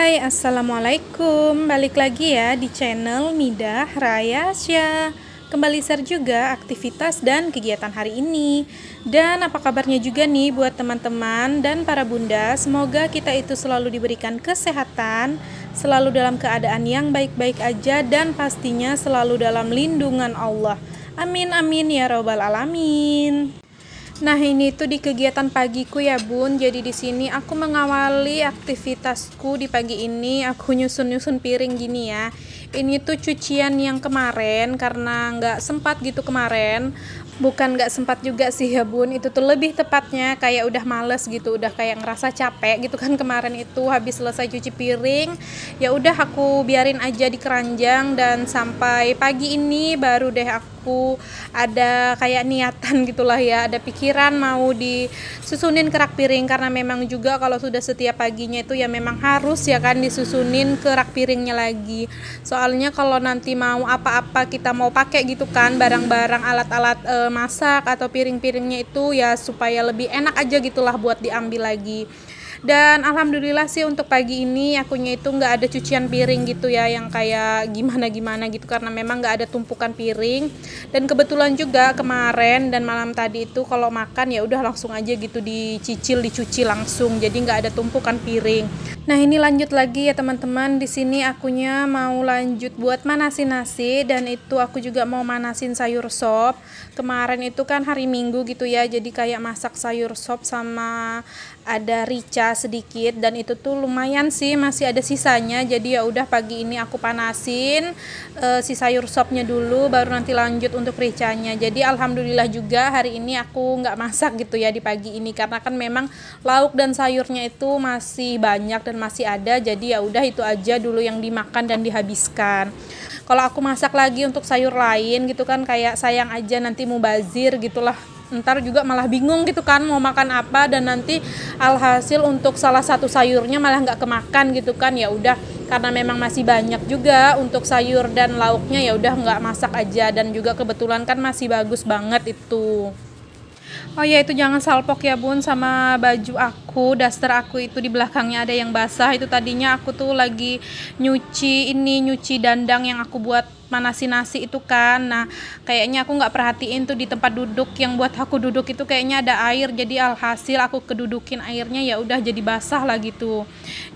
Hai, Assalamualaikum. Balik lagi ya di channel Midah Rayasya. Kembali share juga aktivitas dan kegiatan hari ini. Dan apa kabarnya juga nih buat teman-teman dan para bunda. Semoga kita itu selalu diberikan kesehatan, selalu dalam keadaan yang baik-baik aja, dan pastinya selalu dalam lindungan Allah. Amin amin ya robbal alamin. Nah, ini tuh di kegiatan pagiku ya Bun. Jadi di sini aku mengawali aktivitasku di pagi ini. Aku nyusun-nyusun piring gini ya. Ini tuh cucian yang kemarin karena nggak sempat gitu kemarin. Bukan nggak sempat juga sih ya Bun. Itu tuh lebih tepatnya kayak udah males gitu, udah kayak ngerasa capek gitu kan kemarin itu habis selesai cuci piring. Ya udah aku biarin aja di keranjang, dan sampai pagi ini baru deh aku ada kayak niatan gitulah ya, ada pikiran mau disusunin kerak piring, karena memang juga kalau sudah setiap paginya itu ya memang harus ya kan disusunin kerak piringnya lagi. Soalnya kalau nanti mau apa-apa kita mau pakai gitu kan barang-barang alat-alat masak atau piring-piringnya itu ya supaya lebih enak aja gitulah buat diambil lagi. Dan alhamdulillah sih untuk pagi ini akunya itu nggak ada cucian piring gitu ya yang kayak gimana-gimana gitu, karena memang nggak ada tumpukan piring. Dan kebetulan juga kemarin dan malam tadi itu kalau makan ya udah langsung aja gitu dicicil dicuci langsung, jadi nggak ada tumpukan piring. Nah, ini lanjut lagi ya teman-teman. Di sini akunya mau lanjut buat manasin nasi, dan itu aku juga mau manasin sayur sop. Kemarin itu kan hari Minggu gitu ya, jadi kayak masak sayur sop sama ada rica sedikit, dan itu tuh lumayan sih masih ada sisanya. Jadi ya udah pagi ini aku panasin si sayur sopnya dulu, baru nanti lanjut untuk ricanya. Jadi alhamdulillah juga hari ini aku nggak masak gitu ya di pagi ini, karena kan memang lauk dan sayurnya itu masih banyak dan masih ada. Jadi ya udah itu aja dulu yang dimakan dan dihabiskan. Kalau aku masak lagi untuk sayur lain gitu kan kayak sayang aja nanti mubazir gitulah, ntar juga malah bingung gitu kan mau makan apa, dan nanti alhasil untuk salah satu sayurnya malah nggak kemakan gitu kan. Ya udah karena memang masih banyak juga untuk sayur dan lauknya, ya udah nggak masak aja. Dan juga kebetulan kan masih bagus banget itu. Oh ya, itu jangan salpok ya Bun sama baju aku, daster aku itu di belakangnya ada yang basah. Itu tadinya aku tuh lagi nyuci dandang yang aku buat manasin nasi itu kan. Nah, kayaknya aku nggak perhatiin tuh di tempat duduk yang buat aku duduk itu kayaknya ada air. Jadi alhasil aku kedudukin airnya, ya udah jadi basah lah gitu.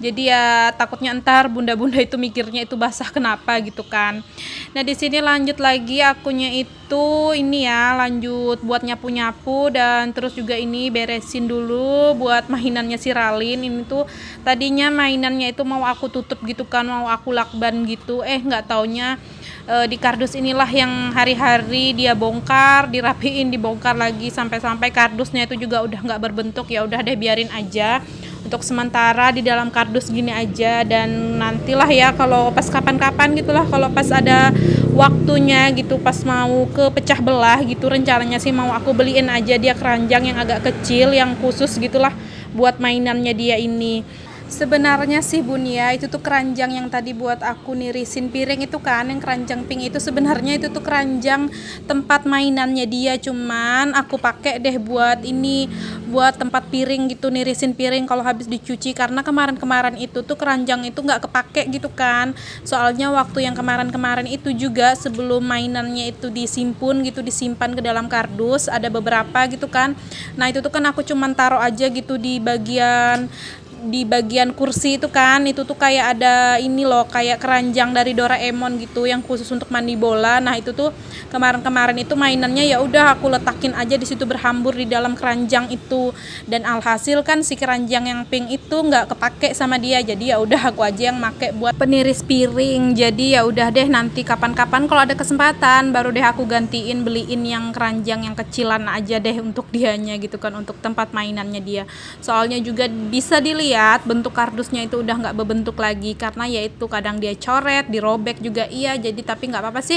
Jadi ya takutnya ntar bunda-bunda itu mikirnya itu basah kenapa gitu kan. Nah, di sini lanjut lagi akunya itu ini ya, lanjut buat nyapu-nyapu, dan terus juga ini beresin dulu buat mainannya si Ralin. Ini tuh tadinya mainannya itu mau aku tutup gitu kan, mau aku lakban gitu. Nggak taunya di kardus inilah yang hari-hari dia bongkar, dirapiin, dibongkar lagi, sampai-sampai kardusnya itu juga udah nggak berbentuk. Ya udah deh biarin aja untuk sementara di dalam kardus gini aja, dan nantilah ya kalau pas kapan-kapan gitulah, kalau pas ada waktunya gitu, pas mau ke pecah belah gitu, rencananya sih mau aku beliin aja dia keranjang yang agak kecil yang khusus gitulah buat mainannya dia ini. Sebenarnya sih Bun ya, itu tuh keranjang yang tadi buat aku nirisin piring itu kan, yang keranjang pink itu sebenarnya itu tuh keranjang tempat mainannya dia, cuman aku pakai deh buat ini, buat tempat piring gitu, nirisin piring kalau habis dicuci. Karena kemarin-kemarin itu tuh keranjang itu nggak kepake gitu kan, soalnya waktu yang kemarin-kemarin itu juga sebelum mainannya itu disimpun gitu, disimpan ke dalam kardus, ada beberapa gitu kan. Nah, itu tuh kan aku cuman taruh aja gitu di bagian kursi itu kan. Itu tuh kayak ada ini loh, kayak keranjang dari Doraemon gitu yang khusus untuk mandi bola. Nah, itu tuh kemarin-kemarin itu mainannya ya udah aku letakin aja di situ berhambur di dalam keranjang itu, dan alhasil kan si keranjang yang pink itu nggak kepake sama dia. Jadi ya udah aku aja yang make buat peniris piring. Jadi ya udah deh nanti kapan-kapan kalau ada kesempatan baru deh aku gantiin, beliin yang keranjang yang kecilan aja deh untuk dianya gitu kan, untuk tempat mainannya dia. Soalnya juga bisa dilihat bentuk kardusnya itu udah nggak berbentuk lagi, karena ya itu kadang dia coret, dirobek juga iya. Jadi tapi nggak apa-apa sih,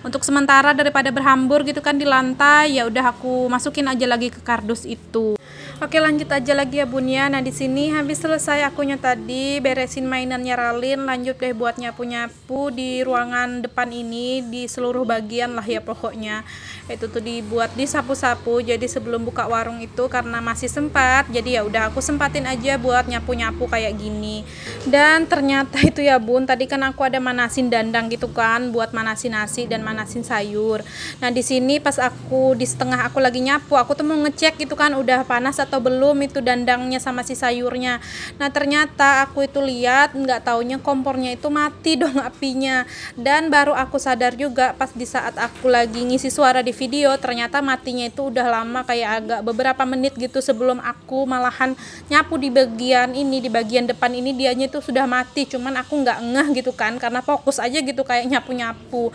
untuk sementara daripada berhambur gitu kan di lantai, ya udah aku masukin aja lagi ke kardus itu. Oke, lanjut aja lagi ya Bun ya. Nah, di sini habis selesai akunya tadi beresin mainannya Ralin, lanjut deh buat nyapu-nyapu di ruangan depan ini, di seluruh bagian lah ya pokoknya. Itu tuh dibuat disapu-sapu. Jadi sebelum buka warung itu karena masih sempat, jadi ya udah aku sempatin aja buat nyapu-nyapu kayak gini. Dan ternyata itu ya Bun, tadi kan aku ada manasin dandang gitu kan buat manasin nasi dan manasin sayur. Nah, di sini pas aku di setengah aku lagi nyapu, aku tuh mau ngecek gitu kan udah panas atau belum itu dandangnya sama si sayurnya. Nah, ternyata aku itu lihat nggak taunya kompornya itu mati dong apinya. Dan baru aku sadar juga pas di saat aku lagi ngisi suara di video, ternyata matinya itu udah lama, kayak agak beberapa menit gitu sebelum aku malahan nyapu di bagian ini, di bagian depan ini dianya itu sudah mati. Cuman aku nggak ngeh gitu kan karena fokus aja gitu kayak nyapu-nyapu.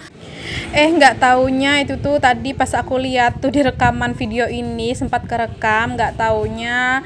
Nggak taunya itu tuh tadi pas aku lihat tuh di rekaman video ini sempat kerekam, nggak taunya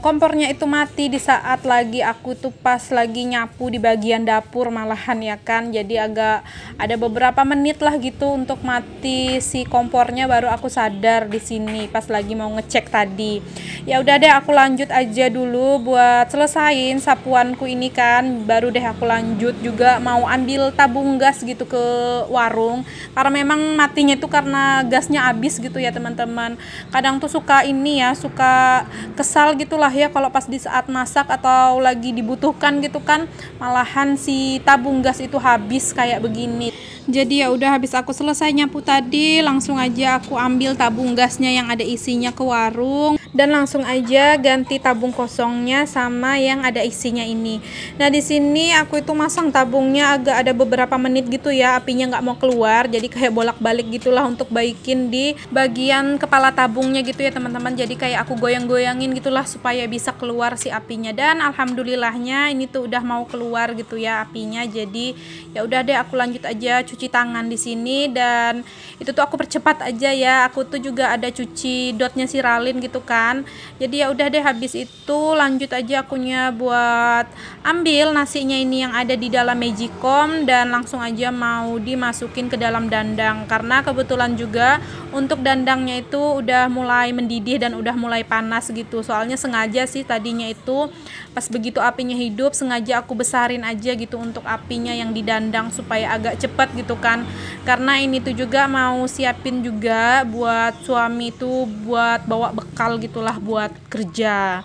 kompornya itu mati di saat lagi aku tuh pas lagi nyapu di bagian dapur malahan ya kan. Jadi agak ada beberapa menit lah gitu untuk mati si kompornya, baru aku sadar di sini pas lagi mau ngecek tadi. Ya udah deh, aku lanjut aja dulu buat selesain sapuanku ini kan, baru deh aku lanjut juga mau ambil tabung gas gitu ke warung, karena memang matinya itu karena gasnya habis gitu ya teman-teman. Kadang tuh suka ini ya, suka kesal gitulah ya kalau pas di saat masak atau lagi dibutuhkan gitu kan, malahan si tabung gas itu habis kayak begini. Jadi ya udah habis aku selesai nyapu tadi, langsung aja aku ambil tabung gasnya yang ada isinya ke warung dan langsung aja ganti tabung kosongnya sama yang ada isinya ini. Nah, di sini aku itu masang tabungnya agak ada beberapa menit gitu ya, apinya nggak mau keluar, jadi kayak bolak-balik gitulah untuk baikin di bagian kepala tabungnya gitu ya teman-teman. Jadi kayak aku goyang-goyangin gitulah supaya bisa keluar si apinya, dan alhamdulillahnya ini tuh udah mau keluar gitu ya apinya. Jadi ya udah deh, aku lanjut aja cuci tangan di sini, dan itu tuh aku percepat aja ya. Aku tuh juga ada cuci dotnya si Ralin gitu kan. Jadi ya udah deh, habis itu lanjut aja akunya buat ambil nasinya ini yang ada di dalam magicom, dan langsung aja mau dimasukin ke dalam dandang, karena kebetulan juga untuk dandangnya itu udah mulai mendidih dan udah mulai panas gitu. Soalnya sengaja sih tadinya itu pas begitu apinya hidup, sengaja aku besarin aja gitu untuk apinya yang di dandang supaya agak cepat gitu kan, karena ini tuh juga mau siapin juga buat suami tuh buat bawa bekal gitulah buat kerja.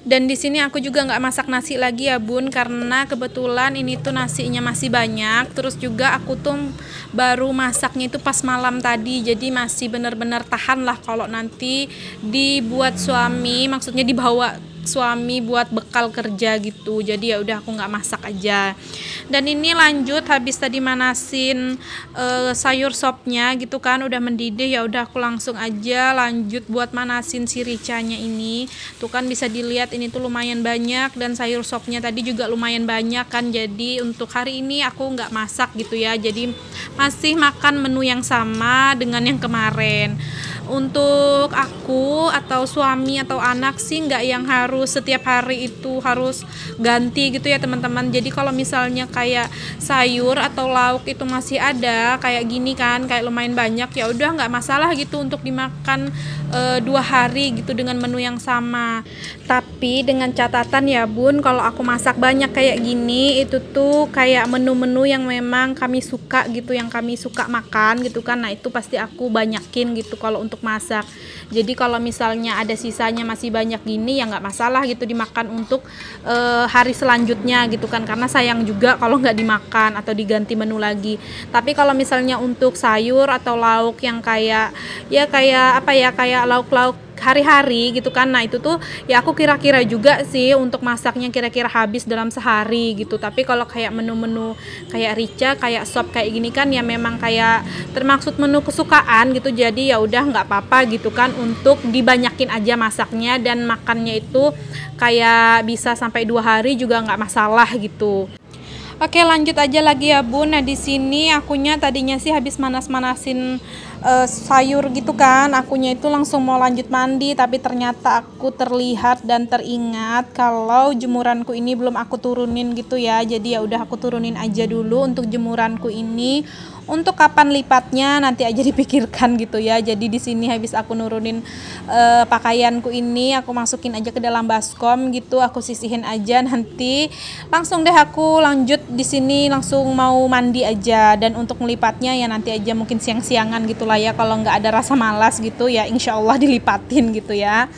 Dan di sini aku juga nggak masak nasi lagi ya Bun, karena kebetulan ini tuh nasinya masih banyak, terus juga aku tuh baru masaknya itu pas malam tadi, jadi masih bener-bener tahan lah kalau nanti dibuat suami, maksudnya dibawa suami buat bekal kerja gitu. Jadi ya udah aku nggak masak aja. Dan ini lanjut habis tadi manasin sayur sopnya gitu kan udah mendidih, ya udah aku langsung aja lanjut buat manasin si ricanya ini. Tuh kan bisa dilihat ini tuh lumayan banyak, dan sayur sopnya tadi juga lumayan banyak kan. Jadi untuk hari ini aku nggak masak gitu ya, jadi masih makan menu yang sama dengan yang kemarin. Untuk aku atau suami atau anak sih nggak yang harus setiap hari itu harus ganti gitu ya teman-teman. Jadi kalau misalnya kayak sayur atau lauk itu masih ada kayak gini kan, kayak lumayan banyak, ya udah nggak masalah gitu untuk dimakan 2 hari gitu dengan menu yang sama. Tapi dengan catatan ya Bun, kalau aku masak banyak kayak gini itu tuh kayak menu-menu yang memang kami suka gitu, yang kami suka makan gitu kan. Nah itu pasti aku banyakin gitu kalau untuk masak. Jadi kalau misalnya ada sisanya masih banyak gini ya nggak masalah gitu dimakan untuk hari selanjutnya gitu kan, karena sayang juga kalau nggak dimakan atau diganti menu lagi. Tapi kalau misalnya untuk sayur atau lauk yang kayak kayak lauk-lauk hari-hari gitu kan, nah itu tuh ya aku kira-kira juga sih untuk masaknya kira-kira habis dalam sehari gitu. Tapi kalau kayak menu-menu kayak rica, kayak sop kayak gini kan ya memang kayak termaksud menu kesukaan gitu, jadi ya udah nggak apa-apa gitu kan untuk dibanyakin aja masaknya, dan makannya itu kayak bisa sampai 2 hari juga nggak masalah gitu. Oke, lanjut aja lagi ya Bun. Nah di sini akunya tadinya sih habis manas-manasin sayur gitu kan, akunya itu langsung mau lanjut mandi, tapi ternyata aku terlihat dan teringat kalau jemuranku ini belum aku turunin gitu ya. Jadi ya udah aku turunin aja dulu untuk jemuranku ini Untuk kapan lipatnya nanti aja dipikirkan gitu ya. Jadi di sini habis aku nurunin pakaianku ini, aku masukin aja ke dalam baskom gitu, aku sisihin aja, nanti langsung deh aku lanjut di sini langsung mau mandi aja. Dan untuk melipatnya ya nanti aja mungkin siang-siangan gitulah ya, kalau nggak ada rasa malas gitu ya insya Allah dilipatin gitu ya.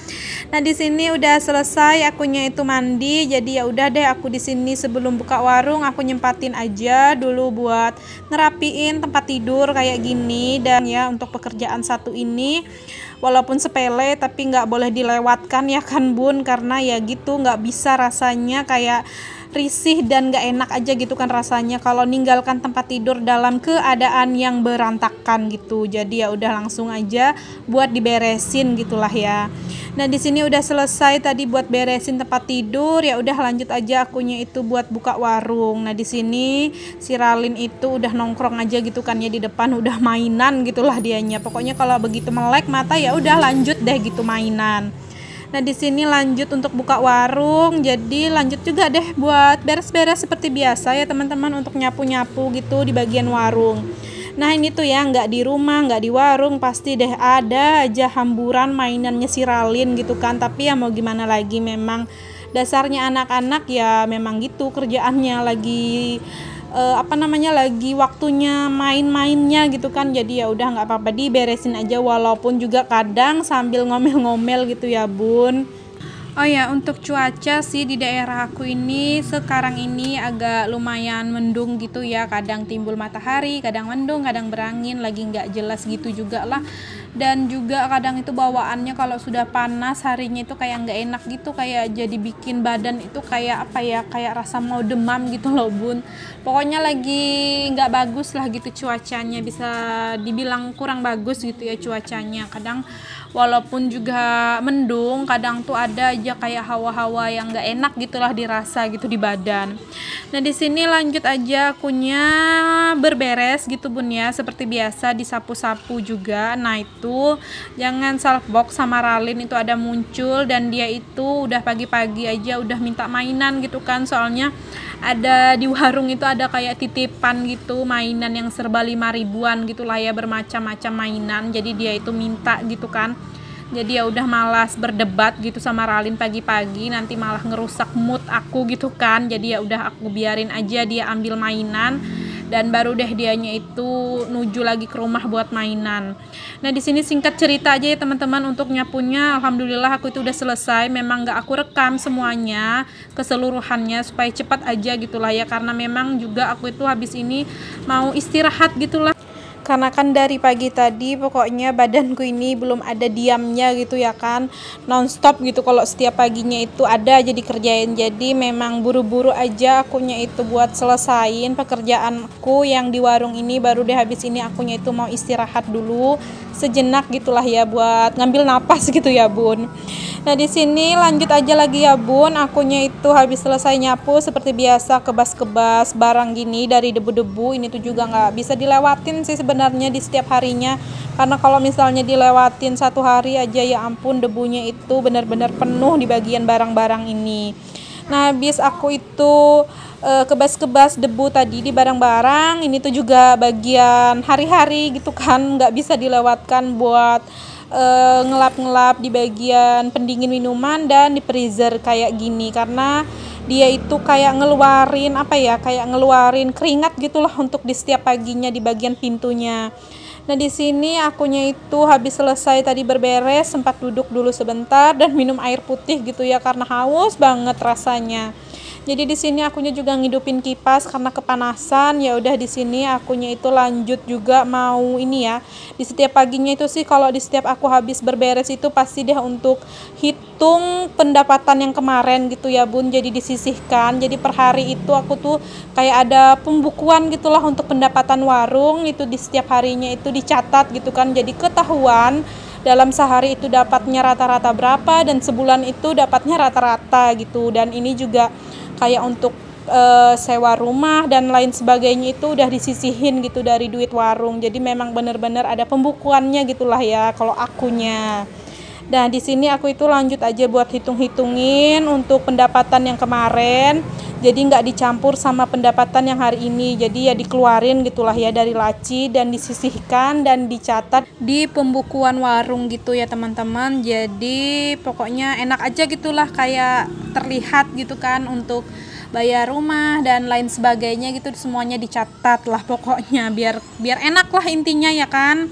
Nah di sini udah selesai akunya itu mandi, jadi ya udah deh aku di sini sebelum buka warung aku nyempatin aja dulu buat ngerapiin tempat tidur kayak gini. Dan ya untuk pekerjaan satu ini walaupun sepele tapi nggak boleh dilewatkan ya kan Bun, karena ya gitu nggak bisa, rasanya kayak risih dan gak enak aja gitu kan rasanya kalau ninggalkan tempat tidur dalam keadaan yang berantakan gitu. Jadi ya udah langsung aja buat diberesin gitulah ya. Nah di sini udah selesai tadi buat beresin tempat tidur, ya udah lanjut aja akunya itu buat buka warung. Nah di sini si Ralin itu udah nongkrong aja gitu kan ya di depan, udah mainan gitulah dianya. Pokoknya kalau begitu melek mata ya udah lanjut deh gitu mainan. Nah di sini lanjut untuk buka warung, jadi lanjut juga deh buat beres-beres seperti biasa ya teman-teman, untuk nyapu-nyapu gitu di bagian warung. Nah ini tuh ya nggak di rumah, nggak di warung, pasti deh ada aja hamburan mainannya si Ralin gitu kan. Tapi ya mau gimana lagi, memang dasarnya anak-anak ya memang gitu kerjaannya, lagi lagi waktunya main-mainnya gitu kan. Jadi ya udah nggak apa-apa diberesin aja, walaupun juga kadang sambil ngomel-ngomel gitu ya Bun. Oh ya, untuk cuaca sih di daerah aku ini sekarang ini agak lumayan mendung gitu ya, kadang timbul matahari, kadang mendung, kadang berangin, lagi nggak jelas gitu juga lah. Dan juga kadang itu bawaannya kalau sudah panas harinya itu kayak nggak enak gitu, kayak jadi bikin badan itu kayak apa ya, kayak rasa mau demam gitu loh Bun. Pokoknya lagi nggak bagus lah gitu cuacanya, bisa dibilang kurang bagus gitu ya cuacanya. Kadang walaupun juga mendung, kadang tuh ada aja kayak hawa-hawa yang nggak enak gitulah dirasa gitu di badan. Nah di sini lanjut aja akunya berberes gitu Bun ya, seperti biasa disapu-sapu juga. Nah itu jangan salfbox sama Ralin itu ada muncul, dan dia itu udah pagi-pagi aja udah minta mainan gitu kan, soalnya ada di warung itu ada kayak titipan gitu mainan yang serba 5.000-an gitu lah ya, bermacam-macam mainan. Jadi dia itu minta gitu kan. Jadi ya udah malas berdebat gitu sama Ralin pagi-pagi, nanti malah ngerusak mood aku gitu kan. Jadi ya udah aku biarin aja dia ambil mainan, dan baru deh dianya itu nuju lagi ke rumah buat mainan. Nah di sini singkat cerita aja ya teman-teman, untuk nyapunya alhamdulillah aku itu udah selesai. Memang nggak aku rekam semuanya keseluruhannya supaya cepat aja gitulah ya, karena memang juga aku itu habis ini mau istirahat gitulah. Karena kan dari pagi tadi pokoknya badanku ini belum ada diamnya gitu ya kan, nonstop gitu kalau setiap paginya itu ada aja dikerjain. Jadi memang buru-buru aja akunya itu buat selesain pekerjaanku yang di warung ini, baru deh habis ini akunya itu mau istirahat dulu sejenak gitulah ya, buat ngambil napas gitu ya Bun. Nah di sini lanjut aja lagi ya Bun, akunya itu habis selesai nyapu seperti biasa, kebas-kebas barang gini dari debu-debu. Ini tuh juga nggak bisa dilewatin sih sebenarnya di setiap harinya, karena kalau misalnya dilewatin satu hari aja ya ampun, debunya itu benar-benar penuh di bagian barang-barang ini. Nah habis aku itu kebas-kebas debu tadi di barang-barang ini tuh juga bagian hari-hari gitu kan, nggak bisa dilewatkan buat ngelap-ngelap di bagian pendingin minuman dan di freezer kayak gini, karena dia itu kayak ngeluarin kayak ngeluarin keringat gitulah untuk di setiap paginya di bagian pintunya. Nah di sini akunya itu habis selesai tadi berberes, sempat duduk dulu sebentar dan minum air putih gitu ya, karena haus banget rasanya. Jadi di sini akunya juga ngidupin kipas karena kepanasan. Ya udah di sini akunya itu lanjut juga mau ini ya. Di setiap paginya itu sih kalau di setiap aku habis berberes itu pasti deh untuk hitung pendapatan yang kemarin gitu ya Bun. Jadi disisihkan. Jadi per hari itu aku tuh kayak ada pembukuan gitulah untuk pendapatan warung itu, di setiap harinya itu dicatat gitu kan. Jadi ketahuan dalam sehari itu dapatnya rata-rata berapa dan sebulan itu dapatnya rata-rata gitu. Dan ini juga kayak untuk sewa rumah dan lain sebagainya itu udah disisihin gitu dari duit warung. Jadi memang benar-benar ada pembukuannya gitulah ya kalau akunya. Nah, di sini aku itu lanjut aja buat hitung-hitungin untuk pendapatan yang kemarin. Jadi nggak dicampur sama pendapatan yang hari ini. Jadi ya dikeluarin gitulah ya dari laci dan disisihkan dan dicatat di pembukuan warung gitu ya teman-teman. Jadi pokoknya enak aja gitulah, kayak terlihat gitu kan untuk bayar rumah dan lain sebagainya gitu, semuanya dicatat lah pokoknya biar enak lah intinya ya kan.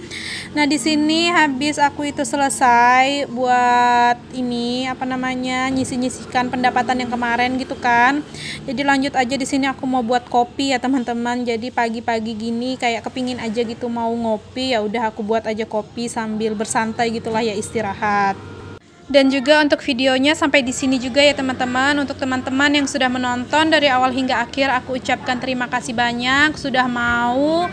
Nah, di sini habis aku itu selesai buat ini apa namanya nyisihkan pendapatan yang kemarin gitu kan. Jadi lanjut aja di sini aku mau buat kopi ya teman-teman. Jadi pagi-pagi gini kayak kepingin aja gitu mau ngopi, ya udah aku buat aja kopi sambil bersantai gitulah ya, istirahat. Dan juga untuk videonya sampai di sini juga ya teman-teman. Untuk teman-teman yang sudah menonton dari awal hingga akhir, aku ucapkan terima kasih banyak sudah mau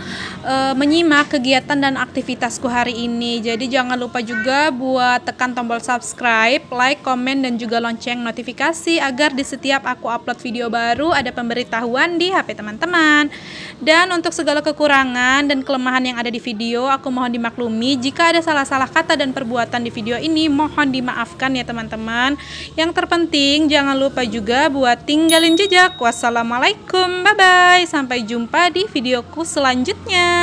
menyimak kegiatan dan aktivitasku hari ini. Jadi jangan lupa juga buat tekan tombol subscribe, like, komen, dan juga lonceng notifikasi agar di setiap aku upload video baru ada pemberitahuan di HP teman-teman. Dan untuk segala kekurangan dan kelemahan yang ada di video, aku mohon dimaklumi. Jika ada salah-salah kata dan perbuatan di video ini, mohon dimaafkan ya teman-teman. Yang terpenting jangan lupa juga buat tinggalin jejak. Wassalamualaikum, bye-bye. Sampai jumpa di videoku selanjutnya.